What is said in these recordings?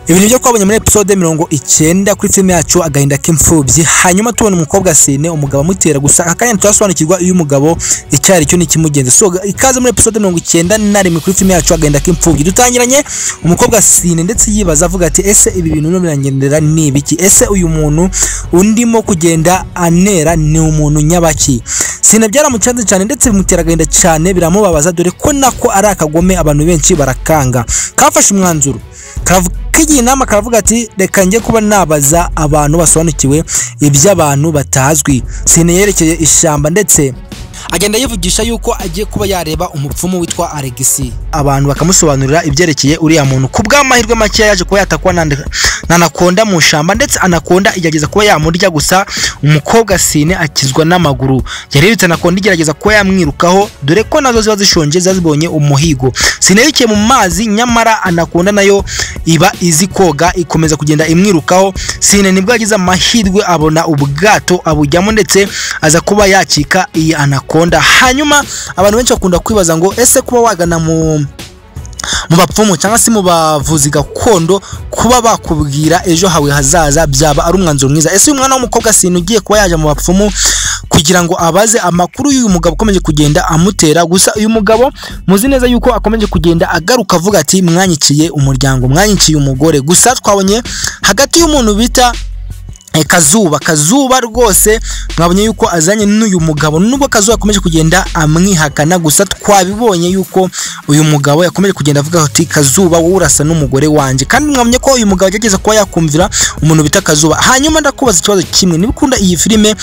ibintu byo kwabonye muri episode 90 kuri filime yacu Agahinda k'imfubyi. Hanyuma tubona umukobwa Sine umugabo amutera gusa akanya twasobanukirwa uyu mugabo icyari cyo nikimugenza. So ikaze muri episode 91 kuri filime yacu Agahinda k'imfubyi. Dutangiranye umukobwa Sine ndetse yibaza avuga ati ese ibi bintu no birangendera ni ibiki? Ese uyu muntu undimo kugenda anera ni umuntu nyabaki? Sine byaramucanze cyane ndetse bimutera agahinda cyane, biramubabaza dore ko nako ari akagome abantu benshi barakanga. Kafashe umwanzuro kigiye inama karavuga ati reka njye kuba nabaza abantu basobanukiwe iby'abantu batazwi. Sine yerekeye ishamba ndetse agenda yivugisha yuko agiye kuba yareba umupfumu witwa Alexi, abantu bakamusobanurira ibyerekeye uriya muntu. Kubw'amahirwe make yaje kuba yatakwa nanakonda mu shamba ndetse anakonda igerageza kuba yamurya, gusa umukobwa Sine akizwa n'amaguru. Yarirutse anakonda igerageza kuba yamwirukaho dore ko nazo ziba zishonje zazibonye umuhigo. Sine yikiye mu mazi nyamara anakonda nayo iba izi koga ikomeza kugenda imwirukaho. Sine nibwo yagize amahirwe abona ubwato abujyamo ndetse aza kuba yakika iyi anakonda. Hanyuma abantu benshi bakunda kwibaza ngo ese kuba wagana mu bapfumu cyangwa se mu bavuzi gakondo kuba bakubwira ejo hawe hazaza byaba ari umwanzuro mwiza? Ese uyu mwana w'umukobwa Sine ugiye kuba yaje mu bapfumu kugira ngo abaze amakuru y'uyu mugabo ukomeje kugenda amutera? Gusa uyu mugabo muzi neza yuko akomeje kugenda agaruka avuga ati mwanyiciye umuryango, mwanyiciye umugore. Gusa twabonye hagati y'umuntu bita Kazuba rwose mwabonye yuko azanye n'uyu mugabo, nubwo Kazuba akomeje kugenda amwihakana. Gusa twabibonye yuko uyu mugabo yakomeje kugenda avuga ati Kazuba wowe urasa n'umugore wanjye, kandi mwabonye ko uyu mugabo yageze kuba yakumvira umuntu bita Kazuba. Hanyuma ndakubaza ikibazo kimwe, niba ukunda iyi filime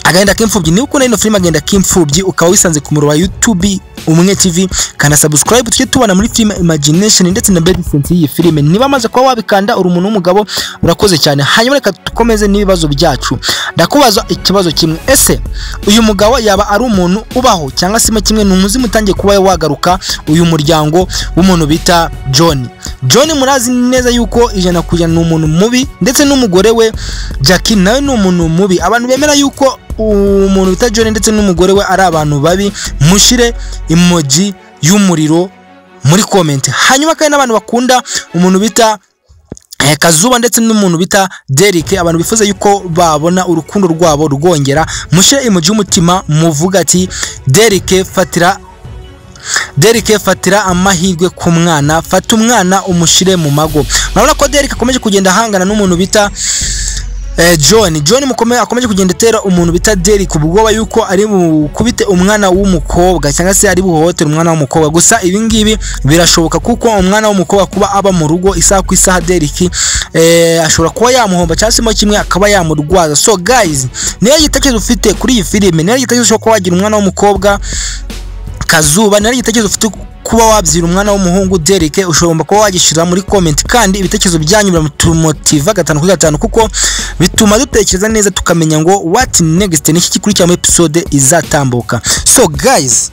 Agahinda k'imfubyi, niba ukunda ino filime Agahinda k'imfubyi ukaba wisanze ku murongo wa YouTube Umwe TV, kana subscribe tujye tubana muri filime Imagination ndetse na Bad Sense y'iyi filime. Niba amaze kuba wabikanda uri umuntu w'umugabo urakoze cyane. Hanyuma reka tukomeze n'ibibazo byacu. Ndakubaza ikibazo kimwe, ese uyu mugabo yaba ari umuntu ubaho cyangwa se kimwe n'umuzi mutangiye kuba wagaruka uyu muryango w'umuntu bita John murazi neza yuko ijana kujana n'umuntu mubi ndetse n'umugore we Jackie nawe n'umuntu mubi. Abantu bemera yuko umuntu bita John ndetse n'umugore we ari abantu babi, mushire emoji y'umuriro muri comment. Hanyuma kandi n'abantu bakunda umuntu bita Kazuba ndetse n'umuntu bita Derek, abantu bifuza yuko babona urukundo rwabo rwongera, mushire emoji y'umutima muvuga ati Derek fatira amahirwe ku mwana, fata umwana umushire mu mago. Murabona ko Derek akomeje kugenda ahangana n'umuntu bita John akomeje kugenda tera umuntu bita Derek ubwoba yuko ari bukubite umwana w'umukobwa cyangwa se ari buhohotera umwana w'umukobwa. Gusa ibi ngibi birashoboka kuko umwana w'umukobwa kuba aba mu rugo isaha ku isaha Derek ashobora kuba yamuhomba cyangwa se mo kimwe akaba yamurwaza. So guys, niyo gitekerezo ufite kuri iyi filime, niyo gitekerezo ko wagira umwana w'umukobwa Kazuba, niyo gitekerezo ufite kuba wabyira umwana w'umuhungu Derek, ushobora kuba wagishira muri comment, kandi ibitekerezo byanyu biramumotiva 5 kuri 5 kuko bituma dutekereza neza tukamenya ngo what next ni iki kuri cyangwa episode izatambuka. So guys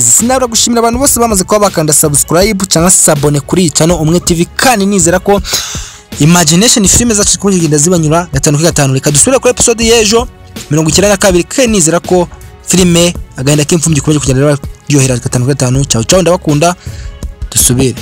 sinabura gushimira abantu bose bamaze kuba bakanda subscribe cyangwa se abone kuri channel Umwe TV, kandi nizera ko Imagination filime zacu kugenda zibanyura 5 kuri 5. Reka dusubire kuri episode y'ejo 92, kandi nizera ko filime Agahinda k'imfubyi ikomeje kugenda ryohera 5 kuri 5. Ciao ndabakunda, dusubire.